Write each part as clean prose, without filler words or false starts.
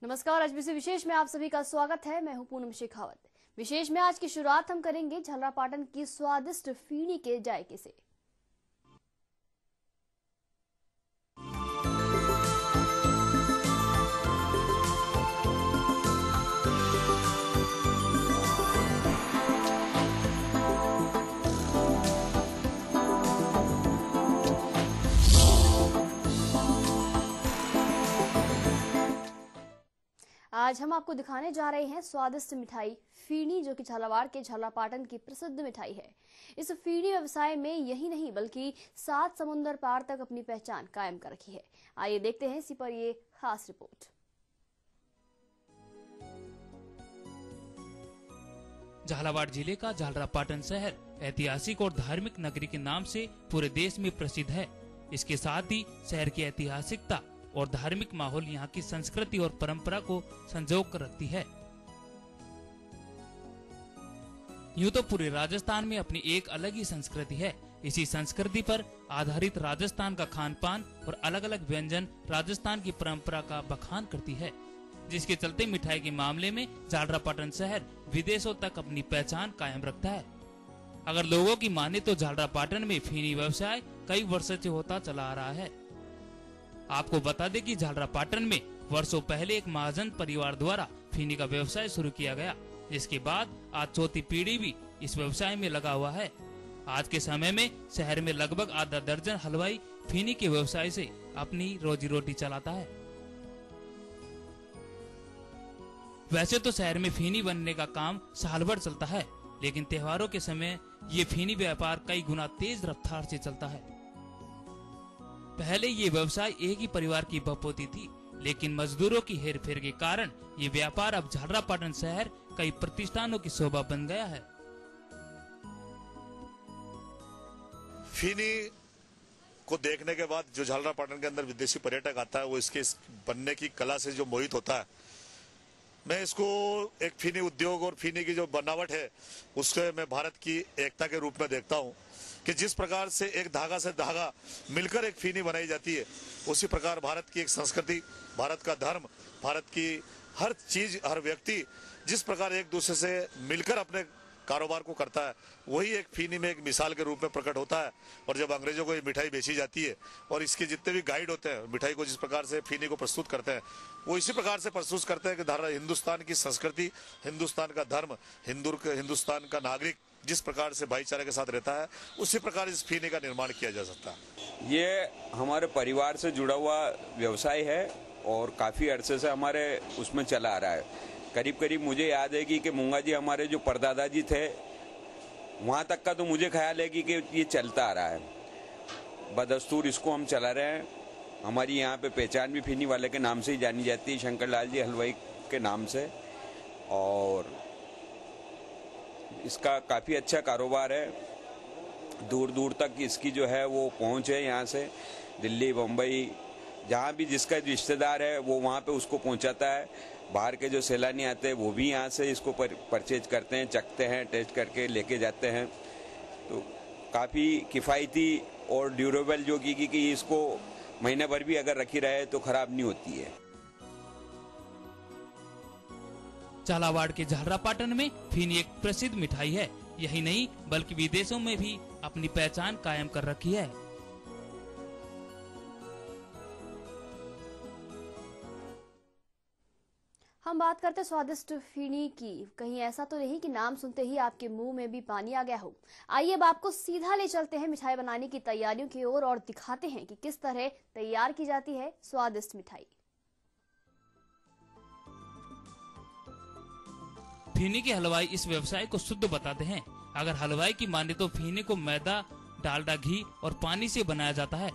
नमस्कार, एचबीसी विशेष में आप सभी का स्वागत है। मैं हूं पूनम शेखावत। विशेष में आज की शुरुआत हम करेंगे झालरापाटन की स्वादिष्ट फीनी के जायके से। आज हम आपको दिखाने जा रहे हैं स्वादिष्ट मिठाई फीनी, जो कि झालावाड़ के झालरापाटन की प्रसिद्ध मिठाई है। इस फीनी व्यवसाय में यही नहीं बल्कि 7 समुंदर पार तक अपनी पहचान कायम कर रखी है। आइए देखते हैं इसी पर ये खास रिपोर्ट। झालावाड़ जिले का झालरापाटन शहर ऐतिहासिक और धार्मिक नगरी के नाम से पूरे देश में प्रसिद्ध है। इसके साथ ही शहर की ऐतिहासिकता और धार्मिक माहौल यहाँ की संस्कृति और परंपरा को संजो कर रखती है। यूं तो पूरे राजस्थान में अपनी एक अलग ही संस्कृति है। इसी संस्कृति पर आधारित राजस्थान का खान पान और अलग अलग व्यंजन राजस्थान की परंपरा का बखान करती है, जिसके चलते मिठाई के मामले में झालरापाटन शहर विदेशों तक अपनी पहचान कायम रखता है। अगर लोगों की माने तो झालरापाटन में फीनी व्यवसाय कई वर्षों से होता चला आ रहा है। आपको बता दें कि झालरापाटन में वर्षों पहले एक महाजन परिवार द्वारा फीनी का व्यवसाय शुरू किया गया, जिसके बाद आज चौथी पीढ़ी भी इस व्यवसाय में लगा हुआ है। आज के समय में शहर में लगभग आधा दर्जन हलवाई फीनी के व्यवसाय से अपनी रोजी रोटी चलाता है। वैसे तो शहर में फीनी बनने का काम साल भर चलता है, लेकिन त्योहारों के समय ये फीनी व्यापार कई गुना तेज रफ्तार से चलता है। पहले ये व्यवसाय एक ही परिवार की बपोती थी, लेकिन मजदूरों की हेरफेर के कारण ये व्यापार अब झालरापाटन शहर कई प्रतिष्ठानों की शोभा बन गया है। फीनी को देखने के बाद जो झालरापाटन के अंदर विदेशी पर्यटक आता है, वो इसके बनने की कला से जो मोहित होता है। मैं इसको एक फीनी उद्योग और फीनी की जो बनावट है उसके मैं भारत की एकता के रूप में देखता हूँ कि जिस प्रकार से एक धागा से धागा मिलकर एक फीनी बनाई जाती है, उसी प्रकार भारत की एक संस्कृति, भारत का धर्म, भारत की हर चीज, हर व्यक्ति जिस प्रकार एक दूसरे से मिलकर अपने कारोबार को करता है, वही एक फीनी में एक मिसाल के रूप में प्रकट होता है। और जब अंग्रेजों को ये मिठाई बेची जाती है और इसके जितने भी गाइड होते हैं मिठाई को जिस प्रकार से फीनी को प्रस्तुत करते हैं, वो इसी प्रकार से प्रस्तुत करते हैं कि हिंदुस्तान की संस्कृति, हिंदुस्तान का धर्म, हिंदुस्तान का नागरिक जिस प्रकार से भाईचारे के साथ रहता है, उसी प्रकार इस फीनी का निर्माण किया जा सकता है। ये हमारे परिवार से जुड़ा हुआ व्यवसाय है और काफ़ी अरसे से हमारे उसमें चला आ रहा है। करीब करीब मुझे याद है कि मूंगा जी हमारे जो परदादा जी थे, वहाँ तक का तो मुझे ख्याल है कि ये चलता आ रहा है। बदस्तूर इसको हम चला रहे हैं। हमारी यहाँ पे पहचान भी फीनी वाले के नाम से ही जानी जाती है, शंकर लाल जी हलवाई के नाम से। और इसका काफ़ी अच्छा कारोबार है। दूर दूर तक इसकी जो है वो पहुँच है। यहाँ से दिल्ली, बम्बई, जहाँ भी जिसका रिश्तेदार है वो वहाँ पे उसको पहुँचाता है। बाहर के जो सैलानी आते हैं वो भी यहाँ से इसको परचेज करते हैं, चखते हैं, टेस्ट करके लेके जाते हैं। तो काफ़ी किफ़ायती और ड्यूरेबल जो कि इसको महीने भर भी अगर रखी रहे तो खराब नहीं होती है। झालावाड़ के झालरापाटन में फीनी एक प्रसिद्ध मिठाई है। यही नहीं बल्कि विदेशों में भी अपनी पहचान कायम कर रखी है। हम बात करते स्वादिष्ट फीनी की। कहीं ऐसा तो नहीं कि नाम सुनते ही आपके मुंह में भी पानी आ गया हो। आइए अब आपको सीधा ले चलते हैं मिठाई बनाने की तैयारियों की ओर और दिखाते हैं कि किस तरह तैयार की जाती है स्वादिष्ट मिठाई। फीनी के हलवाई इस व्यवसाय को शुद्ध बताते हैं। अगर हलवाई की माने तो फीनी को मैदा, डालडा, घी और पानी से बनाया जाता है।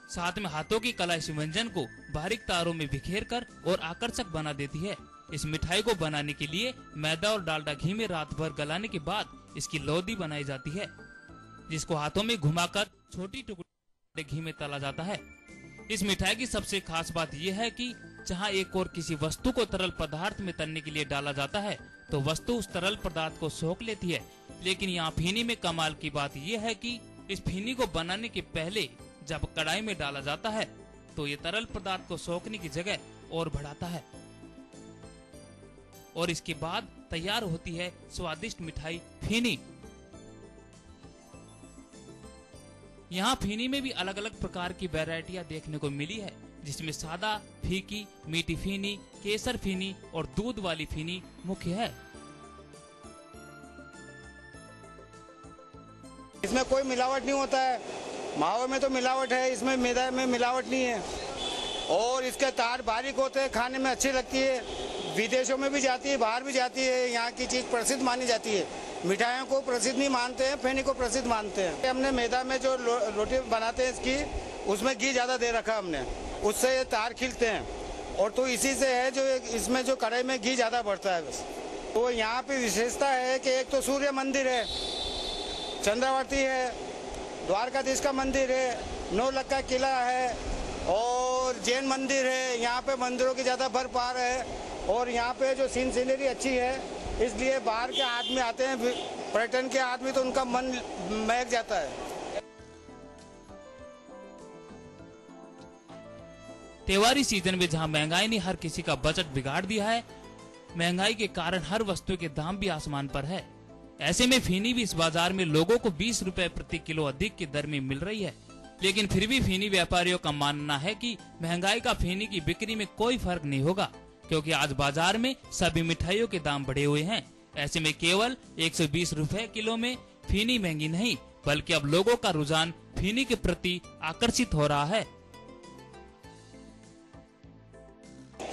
साथ में हाथों की कला इस व्यंजन को बारीक तारों में बिखेर कर और आकर्षक बना देती है। इस मिठाई को बनाने के लिए मैदा और डालडा घी में रात भर गलाने के बाद इसकी लौदी बनाई जाती है, जिसको हाथों में घुमाकर छोटी टुकड़े घी में तला जाता है। इस मिठाई की सबसे खास बात यह है कि जहां एक और किसी वस्तु को तरल पदार्थ में तलने के लिए डाला जाता है तो वस्तु उस तरल पदार्थ को सोख लेती है, लेकिन यहाँ फीनी में कमाल की बात यह है कि इस फीनी को बनाने के पहले जब कढ़ाई में डाला जाता है तो ये तरल पदार्थ को सोखने की जगह और बढ़ाता है। और इसके बाद तैयार होती है स्वादिष्ट मिठाई फीनी। यहाँ फीनी में भी अलग अलग प्रकार की वैरायटियां देखने को मिली है, जिसमें सादा, फीकी, मीठी फीनी, केसर फीनी और दूध वाली फीनी मुख्य है। इसमें कोई मिलावट नहीं होता है, मावे में तो मिलावट है, इसमें मैदा में मिलावट नहीं है। और इसके तार बारीक होते हैं, खाने में अच्छी लगती है, विदेशों में भी जाती है, बाहर भी जाती है। यहाँ की चीज प्रसिद्ध मानी जाती है। मिठाइयों को प्रसिद्ध नहीं मानते हैं, फीनी को प्रसिद्ध मानते हैं। हमने मैदा में जो रोटी बनाते हैं इसकी, उसमें घी ज्यादा दे रखा हमने, उससे ये तार खिलते हैं। और तो इसी से है जो इसमें जो कढ़ाई में घी ज्यादा बढ़ता है बस। तो यहाँ पे विशेषता है कि एक तो सूर्य मंदिर है, चंद्रावती है, द्वारकाधीश का मंदिर है, नौलखा किला है और जैन मंदिर है। यहाँ पे मंदिरों की ज्यादा भरपार है और यहाँ पे जो सीनरी अच्छी है, इसलिए बाहर के आदमी आते हैं, पर्यटन के आदमी, तो उनका मन महक जाता है। त्योहारी सीजन में जहां महंगाई ने हर किसी का बजट बिगाड़ दिया है, महंगाई के कारण हर वस्तु के दाम भी आसमान पर है। ऐसे में फीनी भी इस बाजार में लोगों को 20 रुपए प्रति किलो अधिक की दर में मिल रही है। लेकिन फिर भी फीनी व्यापारियों का मानना है कि महंगाई का फीनी की बिक्री में कोई फर्क नहीं होगा, क्योंकि आज बाजार में सभी मिठाइयों के दाम बढ़े हुए हैं। ऐसे में केवल 120 रुपए किलो में फीनी महंगी नहीं, बल्कि अब लोगों का रुझान फीनी के प्रति आकर्षित हो रहा है।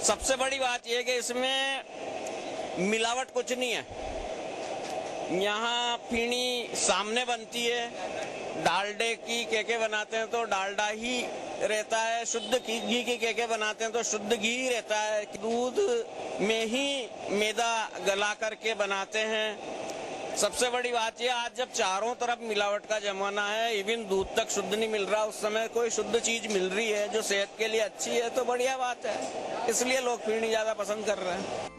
सबसे बड़ी बात यह है कि इसमें मिलावट कुछ नहीं है। यहाँ फीनी सामने बनती है, डालडे की केके बनाते हैं तो डालडा ही रहता है, शुद्ध घी की केके बनाते हैं तो शुद्ध घी ही रहता है। दूध में ही मैदा गला करके बनाते हैं। सबसे बड़ी बात यह, आज जब चारों तरफ मिलावट का जमाना है, इवन दूध तक शुद्ध नहीं मिल रहा, उस समय कोई शुद्ध चीज मिल रही है जो सेहत के लिए अच्छी है तो बढ़िया बात है। इसलिए लोग फीनी ज्यादा पसंद कर रहे हैं।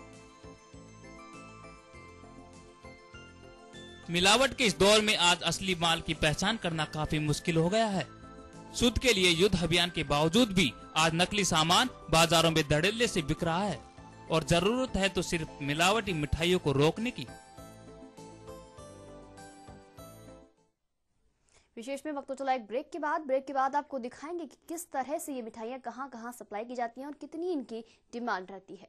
मिलावट के इस दौर में आज असली माल की पहचान करना काफी मुश्किल हो गया है। शुद्ध के लिए युद्ध अभियान के बावजूद भी आज नकली सामान बाजारों में धड़ल्ले से बिक रहा है और जरूरत है तो सिर्फ मिलावटी मिठाइयों को रोकने की। विशेष में वक्त तो चला एक ब्रेक के बाद आपको दिखाएंगे कि किस तरह से ये मिठाइयाँ कहाँ सप्लाई की जाती हैं और कितनी इनकी डिमांड रहती है।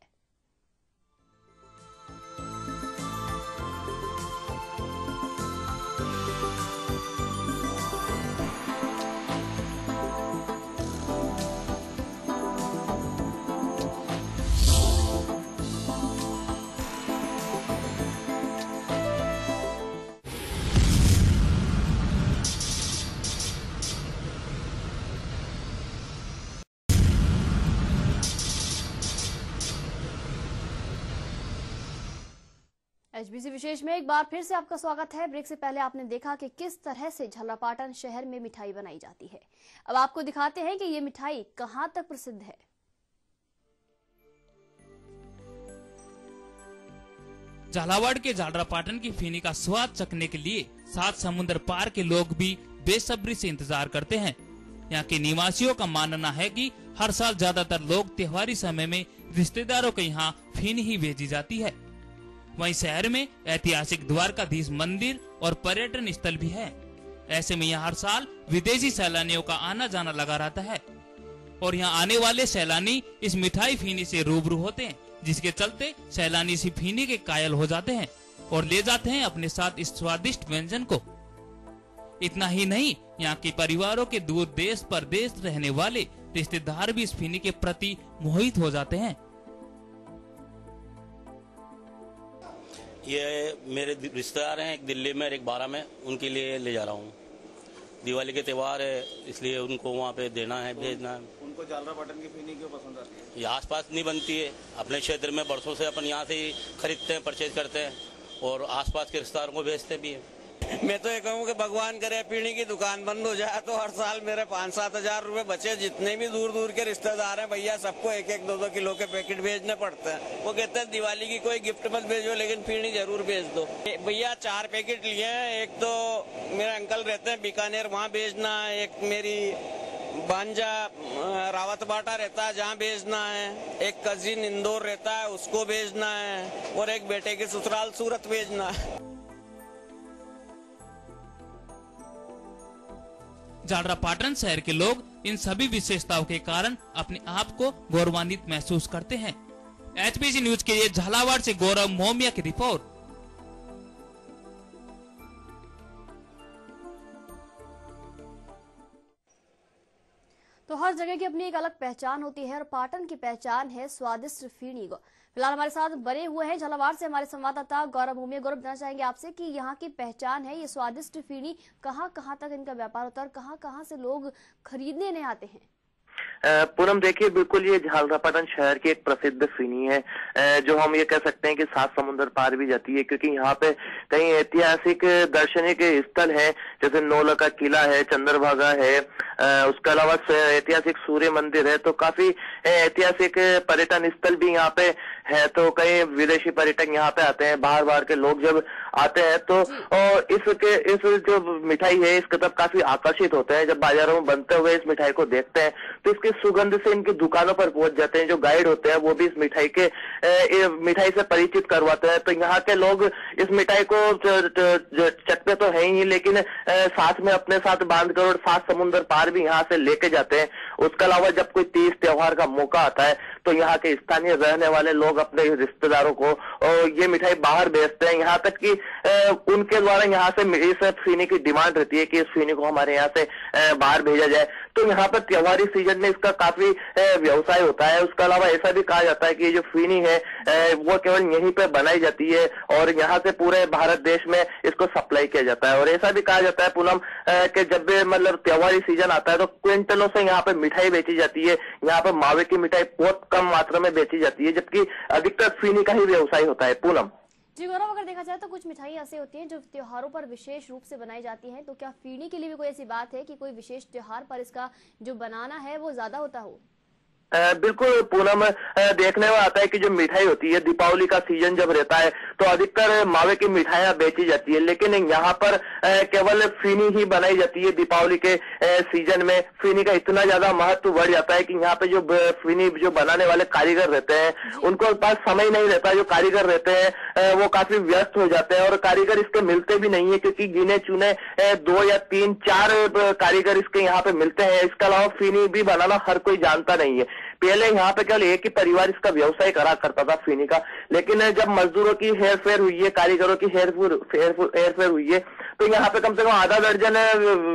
एचबीसी विशेष में एक बार फिर से आपका स्वागत है। ब्रेक से पहले आपने देखा कि किस तरह से झलरापाटन शहर में मिठाई बनाई जाती है। अब आपको दिखाते हैं कि ये मिठाई कहां तक प्रसिद्ध है। झालावाड़ के झालरापाटन की फीनी का स्वाद चखने के लिए 7 समुद्र पार के लोग भी बेसब्री से इंतजार करते हैं। यहाँ के निवासियों का मानना है कि हर साल ज्यादातर लोग त्योहारी समय में रिश्तेदारों के यहाँ फीनी ही भेजी जाती है। वहीं शहर में ऐतिहासिक द्वारकाधीश मंदिर और पर्यटन स्थल भी है। ऐसे में यहाँ हर साल विदेशी सैलानियों का आना जाना लगा रहता है और यहाँ आने वाले सैलानी इस मिठाई फीनी से रूबरू होते हैं, जिसके चलते सैलानी इसी फीनी के कायल हो जाते हैं और ले जाते हैं अपने साथ इस स्वादिष्ट व्यंजन को। इतना ही नहीं, यहाँ के परिवारों के दूर देश परदेश रहने वाले रिश्तेदार भी इस फीनी के प्रति मोहित हो जाते हैं। ये मेरे रिश्तेदार हैं, एक दिल्ली में और एक बारा में, उनके लिए ले जा रहा हूँ। दिवाली के त्यौहार है इसलिए उनको वहाँ पे देना है, भेजना है। उनको झालरापाटन की फीनी क्यों पसंद आती है? ये आसपास नहीं बनती है, अपने क्षेत्र में बरसों से अपन यहाँ से ही खरीदते हैं, परचेज करते हैं और आसपास के रिश्तेदारों को भेजते भी हैं। मैं तो ये कहूँ कि भगवान करे फीनी की दुकान बंद हो जाए तो हर साल मेरे 5-7 हजार रुपए बचे। जितने भी दूर दूर के रिश्तेदार हैं भैया, सबको 1-2 किलो के पैकेट भेजने पड़ते हैं। वो कहते हैं दिवाली की कोई गिफ्ट मत भेजो लेकिन फीनी जरूर भेज दो। भैया 4 पैकेट लिए हैं। एक तो मेरे अंकल रहते हैं बीकानेर, वहाँ भेजना है। एक मेरी भांजा रावत बाटा रहता है जहाँ भेजना है, एक कजिन इंदौर रहता है उसको भेजना है, और एक बेटे के ससुराल सूरत भेजना है। झालरापाटन शहर के लोग इन सभी विशेषताओं के कारण अपने आप को गौरवान्वित महसूस करते हैं। HBC न्यूज के लिए झालावाड़ से गौरव मोमिया की रिपोर्ट। तो हर जगह की अपनी एक अलग पहचान होती है और पाटन की पहचान है स्वादिष्ट फीनी। फिलहाल हमारे साथ बने हुए हैं झालावाड़ से हमारे संवाददाता गौरव भूमिया। गौरव, जानना चाहेंगे आपसे कि यहाँ की पहचान है ये स्वादिष्ट फीनी, कहाँ कहाँ तक इनका व्यापार होता है और कहाँ कहाँ से लोग खरीदने इन्हें आते हैं? पूनम, देखिए, बिल्कुल ये झालरापाटन शहर की एक प्रसिद्ध फीनी है जो हम ये कह सकते हैं कि 7 समुद्र पार भी जाती है, क्योंकि यहाँ पे कई ऐतिहासिक दर्शनीय स्थल हैं, जैसे नौलखा किला है, चंद्रभागा है, उसके अलावा ऐतिहासिक सूर्य मंदिर है। तो काफी ऐतिहासिक पर्यटन स्थल भी यहाँ पे है। तो कई विदेशी पर्यटक यहाँ पे आते हैं, बाहर बाहर के लोग जब आते हैं तो इस जो मिठाई है इसके तरफ काफी आकर्षित होते हैं। जब बाजारों में बनते हुए इस मिठाई को देखते हैं तो इसकी सुगंध से इनकी दुकानों पर पहुंच जाते हैं। जो गाइड होते हैं वो भी इस मिठाई से परिचित करवाते हैं। तो यहाँ के लोग इस मिठाई को चखते तो है ही, लेकिन साथ में अपने साथ बांधकर और 7 समुद्र पार भी यहाँ से लेके जाते हैं। उसके अलावा जब कोई तीज त्योहार का मौका आता है तो यहाँ के स्थानीय रहने वाले लोग अपने रिश्तेदारों को ये मिठाई बाहर भेजते हैं। यहाँ तक कि उनके द्वारा यहाँ से इस फीनी की डिमांड रहती है कि इस फीनी को हमारे यहाँ से बाहर भेजा जाए। तो यहाँ पर त्योहारी सीजन में इसका काफी व्यवसाय होता है। उसके अलावा ऐसा भी कहा जाता है कि ये जो फीनी है वो केवल यहीं पे बनाई जाती है और यहाँ से पूरे भारत देश में इसको सप्लाई किया जाता है। और ऐसा भी कहा जाता है पूनम कि जब भी मतलब त्योहारी सीजन आता है तो क्विंटलों से यहाँ पे मिठाई बेची जाती है। यहाँ पर मावे की मिठाई बहुत कम मात्रा में बेची जाती है, जबकि अधिकतर फीनी का ही व्यवसाय होता है। पूनम जी गौरव, अगर देखा जाए तो कुछ मिठाई ऐसी होती हैं जो त्योहारों पर विशेष रूप से बनाई जाती हैं, तो क्या फीनी के लिए भी कोई ऐसी बात है कि कोई विशेष त्योहार पर इसका जो बनाना है वो ज्यादा होता हो? बिल्कुल पूनम, देखने में आता है कि जो मिठाई होती है दीपावली का सीजन जब रहता है तो अधिकतर मावे की मिठाइयां बेची जाती है, लेकिन यहाँ पर केवल फीनी ही बनाई जाती है। दीपावली के सीजन में फीनी का इतना ज्यादा महत्व बढ़ जाता है कि यहाँ पे जो फीनी जो बनाने वाले कारीगर रहते हैं उनको पास समय नहीं रहता। जो कारीगर रहते हैं वो काफी व्यस्त हो जाते हैं और कारीगर इसके मिलते भी नहीं है, क्योंकि गिने चुने 2 या 3 4 कारीगर इसके यहाँ पे मिलते हैं। इसके अलावा फीनी भी बनाना हर कोई जानता नहीं है। पहले यहाँ पे केवल एक ही परिवार इसका व्यवसाय करा करता था फीनी का, लेकिन जब मजदूरों की हेरफेर हुई है, कारीगरों की हेरफेर हुई है, तो यहाँ पे कम से कम आधा दर्जन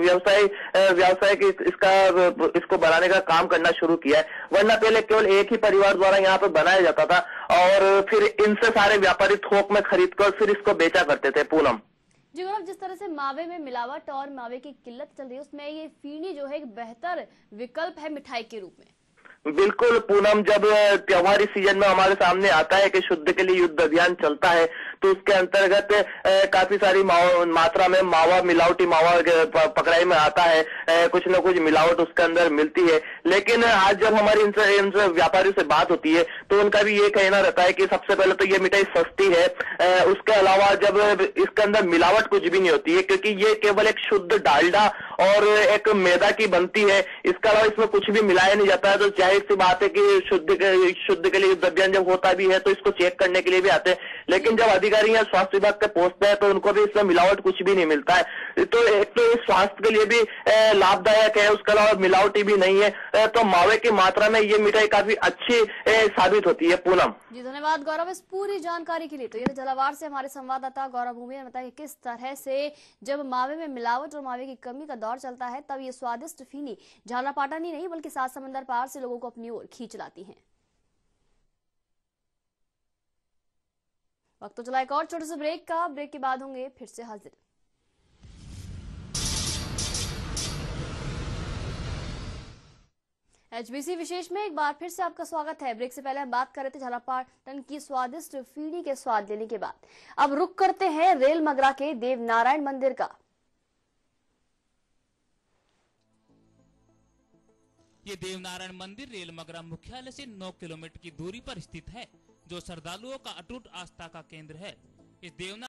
व्यवसाय की इसको बनाने का काम करना शुरू किया है। वरना पहले केवल एक ही परिवार द्वारा यहाँ पे बनाया जाता था और फिर इनसे सारे व्यापारी थोक में खरीद कर फिर इसको बेचा करते थे। पूनम जी गौरव, जिस तरह से मावे में मिलावट और मावे की किल्लत चल रही है उसमें ये फीनी जो है एक बेहतर विकल्प है मिठाई के रूप में। बिल्कुल पूनम, जब त्योहारी सीजन में हमारे सामने आता है कि शुद्ध के लिए युद्ध अभियान चलता है तो उसके अंतर्गत काफी सारी मात्रा में मावा, मिलावटी मावा पकड़ाई में आता है। कुछ न कुछ मिलावट उसके अंदर मिलती है, लेकिन आज जब हमारी इनसे व्यापारियों से बात होती है तो उनका भी ये कहना रहता है कि सबसे पहले तो ये मिठाई सस्ती है। उसके अलावा जब इसके अंदर मिलावट कुछ भी नहीं होती है, क्योंकि ये केवल एक शुद्ध डालडा और एक मैदा की बनती है। इसके अलावा इसमें कुछ भी मिलाया नहीं जाता है। तो जाहिर सी बात है कि शुद्ध के लिए युद्ध अभियान जब होता भी है तो इसको चेक करने के लिए भी आते हैं, लेकिन जब अधिकारी यहाँ स्वास्थ्य विभाग के पहुंचते हैं तो उनको भी इसमें मिलावट कुछ भी नहीं मिलता है। तो एक तो स्वास्थ्य के लिए भी लाभदायक है, उसके अलावा मिलावटी भी नहीं है। तो मावे की मात्रा में ये मिठाई काफी अच्छी साबित होती है। पूनम जी धन्यवाद गौरव इस पूरी जानकारी के लिए। तो ये झालावाड़ से हमारे संवाददाता गौरव भूमिया ने बताया कि किस तरह से जब मावे में मिलावट और मावे की कमी का दौर चलता है तब ये स्वादिष्ट फीनी झालरापाटन ही नहीं बल्कि 7 समंदर पार से लोगों को अपनी ओर खींच लाती है। वक्त तो चला एक और छोटे से ब्रेक का। ब्रेक के बाद होंगे फिर से हाजिर। HBC विशेष में एक बार फिर से आपका स्वागत है। ब्रेक से पहले हम बात कर रहे थे झालरापाटन की स्वादिष्ट फीनी के स्वाद लेने के बाद अब रुक करते हैं रेल मगरा के देवनारायण मंदिर का। ये देवनारायण मंदिर रेल मगरा मुख्यालय से 9 किलोमीटर की दूरी पर स्थित है, जो श्रद्धालुओं का अटूट आस्था का केंद्र है। इस देवनारायण